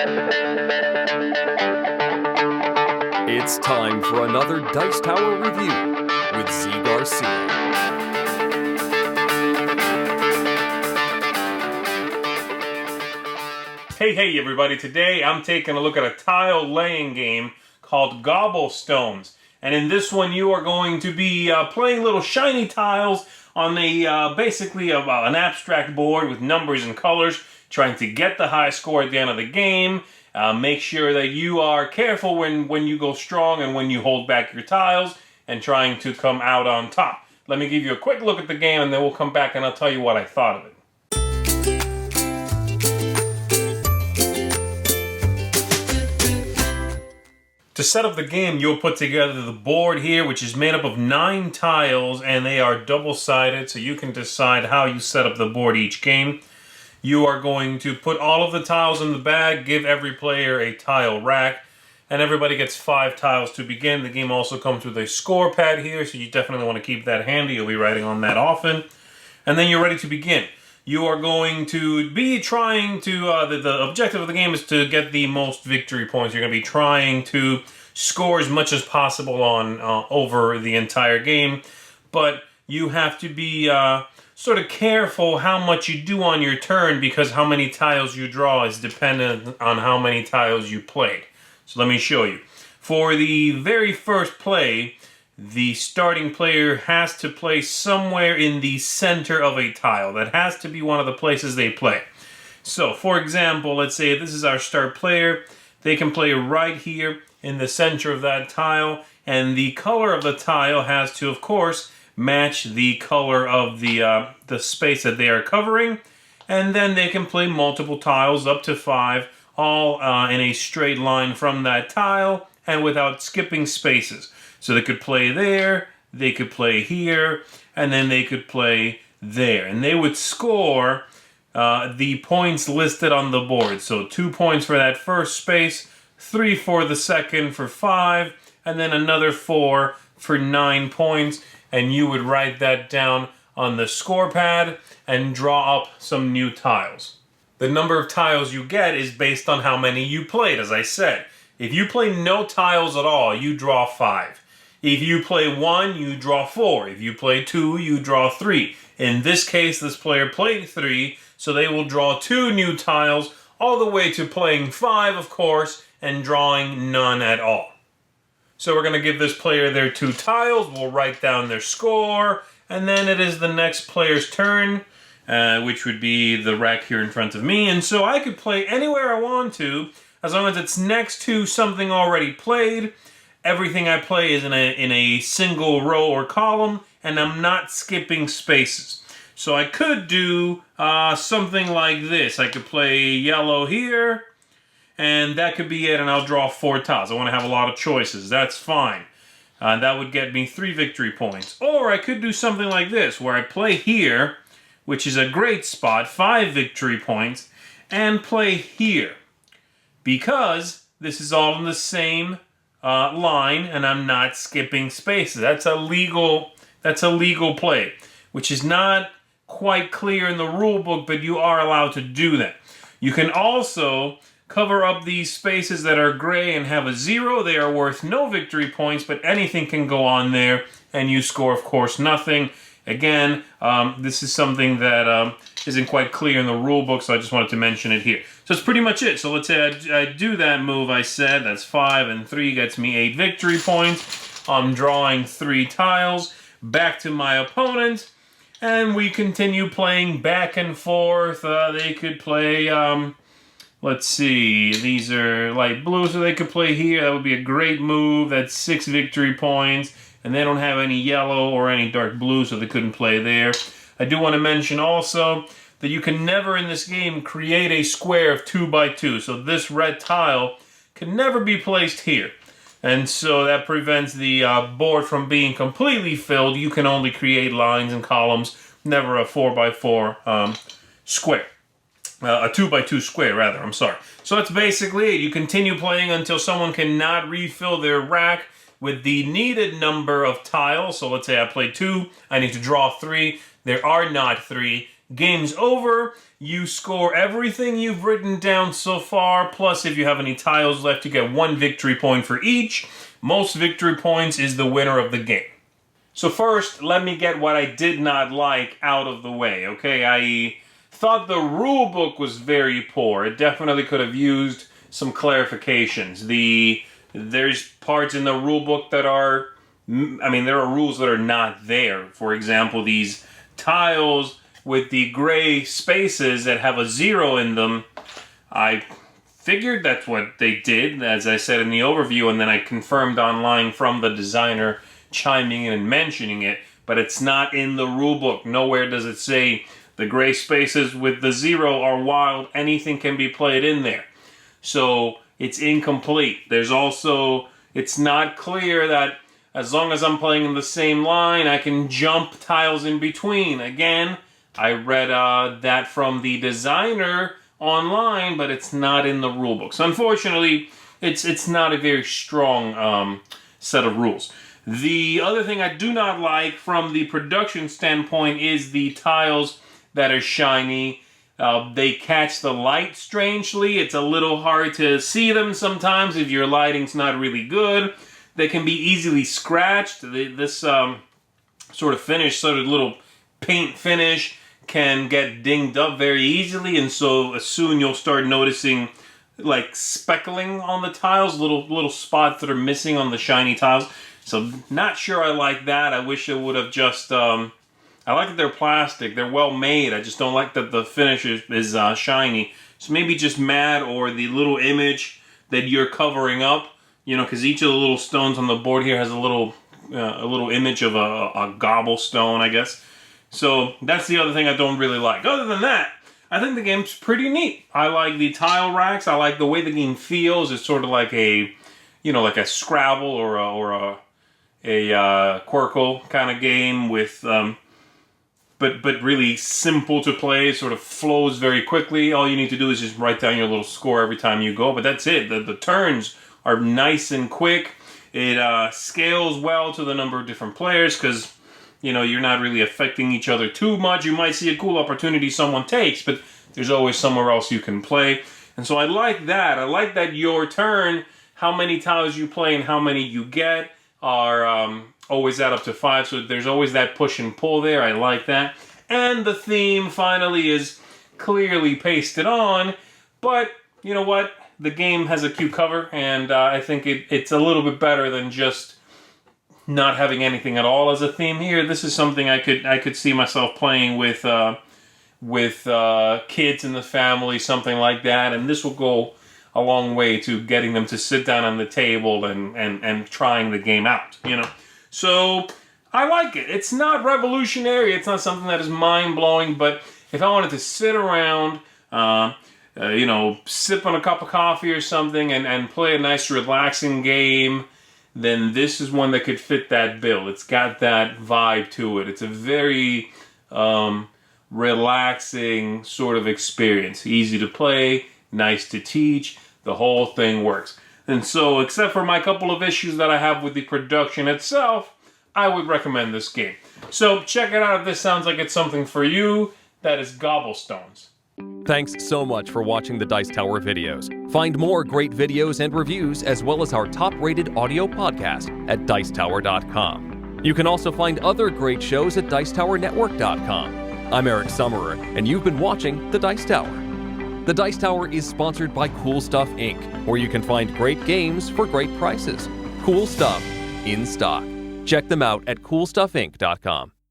It's time for another Dice Tower review with Zee Garcia. Hey everybody, today I'm taking a look at a tile laying game called Gobblestones. And in this one you are going to be playing little shiny tiles on basically an abstract board with numbers and colors, trying to get the high score at the end of the game. Make sure that you are careful when you go strong and when you hold back your tiles, and trying to come out on top. Let me give you a quick look at the game and then we'll come back and I'll tell you what I thought of it. To set up the game, you'll put together the board here, which is made up of 9 tiles, and they are double-sided, so you can decide how you set up the board each game. You are going to put all of the tiles in the bag, give every player a tile rack, and everybody gets 5 tiles to begin. The game also comes with a score pad here, so you definitely want to keep that handy. You'll be writing on that often. And then you're ready to begin. You are going to be trying to, the objective of the game is to get the most victory points. You're going to be trying to score as much as possible on over the entire game, but you have to be sort of careful how much you do on your turn, because how many tiles you draw is dependent on how many tiles you played. So let me show you. For the very first play, the starting player has to play somewhere in the center of a tile. That has to be one of the places they play. So, for example, let's say this is our start player. They can play right here in the center of that tile, and the color of the tile has to, of course, match the color of the space that they are covering. And then they can play multiple tiles, up to 5, all in a straight line from that tile and without skipping spaces. So they could play there, they could play here, and then they could play there. And they would score the points listed on the board. So 2 points for that first space, 3 for the second for 5, and then another 4 for 9 points. And you would write that down on the score pad and draw up some new tiles. The number of tiles you get is based on how many you played, as I said. If you play no tiles at all, you draw 5. If you play 1, you draw 4. If you play 2, you draw 3. In this case, this player played 3, so they will draw 2 new tiles, all the way to playing 5, of course, and drawing none at all. So we're going to give this player their 2 tiles, we'll write down their score, and then it is the next player's turn, which would be the rack here in front of me. And so I could play anywhere I want to, as long as it's next to something already played. Everything I play is in a single row or column, and I'm not skipping spaces. So I could do something like this. I could play yellow here, and that could be it, and I'll draw 4 tiles. I want to have a lot of choices. That's fine. That would get me 3 victory points. Or I could do something like this, where I play here, which is a great spot, 5 victory points, and play here. Because this is all in the same line, and I'm not skipping spaces. That's a legal play, which is not quite clear in the rule book, but you are allowed to do that. You can also cover up these spaces that are gray and have a 0. They are worth no victory points, but anything can go on there, and you score, of course, nothing. Again, this is something that isn't quite clear in the rule book, so I just wanted to mention it here. So that's pretty much it. So let's say I do that move I said. That's 5 and 3 gets me 8 victory points. I'm drawing 3 tiles. Back to my opponent. And we continue playing back and forth. They could play, let's see, these are light blue, so they could play here. That would be a great move. That's 6 victory points. And they don't have any yellow or any dark blue, so they couldn't play there. I do want to mention also that you can never in this game create a square of 2 by 2. So this red tile can never be placed here. And so that prevents the board from being completely filled. You can only create lines and columns, never a 4 by 4 square. A 2 by 2 square, rather, I'm sorry. So that's basically it. You continue playing until someone cannot refill their rack with the needed number of tiles. So let's say I play 2, I need to draw 3. There are not 3. game's over. You score everything you've written down so far, plus if you have any tiles left, you get 1 victory point for each. Most victory points is the winner of the game. So first, let me get what I did not like out of the way, okay? I thought the rulebook was very poor. It definitely could have used some clarifications. There's parts in the rulebook that are, there are rules that are not there. For example, these tiles with the gray spaces that have a 0 in them, I figured that's what they did, as I said in the overview, and then I confirmed online from the designer chiming in and mentioning it, but it's not in the rulebook. Nowhere does it say the gray spaces with the 0 are wild. Anything can be played in there. So it's incomplete. There's also, it's not clear that as long as I'm playing in the same line, I can jump tiles in between. Again, I read that from the designer online, but it's not in the rulebook. So unfortunately, it's not a very strong set of rules. The other thing I do not like from the production standpoint is the tiles that are shiny. They catch the light strangely. It's a little hard to see them sometimes if your lighting's not really good. They can be easily scratched. This sort of little paint finish can get dinged up very easily, and so soon you'll start noticing like speckling on the tiles, little spots that are missing on the shiny tiles. So not sure I like that. I wish it would have just, I like that they're plastic. They're well made. I just don't like that the finish is shiny. So maybe just matte or the little image that you're covering up, because each of the little stones on the board here has a little image of a gobblestone, I guess. So that's the other thing I don't really like. Other than that, I think the game's pretty neat. I like the tile racks. I like the way the game feels. It's sort of like a Scrabble or a Quirkle kind of game with, but really simple to play. It sort of flows very quickly. All you need to do is just write down your little score every time you go. But that's it. The turns are nice and quick. It scales well to the number of different players because, you're not really affecting each other too much. You might see a cool opportunity someone takes, but there's always somewhere else you can play. And so I like that. I like that your turn, how many tiles you play and how many you get, are always add up to 5, so there's always that push and pull there. I like that. And the theme finally is clearly pasted on, but you know what? The game has a cute cover, and I think it's a little bit better than just not having anything at all as a theme here. This is something I could see myself playing with kids in the family, something like that, and this will go a long way to getting them to sit down on the table and trying the game out, So I like it. It's not revolutionary. It's not something that is mind-blowing, but if I wanted to sit around, sip on a cup of coffee or something and play a nice relaxing game, then this is one that could fit that bill. It's got that vibe to it. It's a very relaxing sort of experience. Easy to play, nice to teach. The whole thing works. And so, except for my couple of issues that I have with the production itself, I would recommend this game. So check it out if this sounds like it's something for you. That is Gobblestones. Thanks so much for watching the Dice Tower videos. Find more great videos and reviews, as well as our top-rated audio podcast at Dicetower.com. You can also find other great shows at Dicetowernetwork.com. I'm Eric Summerer, and you've been watching The Dice Tower. The Dice Tower is sponsored by Cool Stuff Inc., where you can find great games for great prices. Cool stuff in stock. Check them out at CoolStuffInc.com.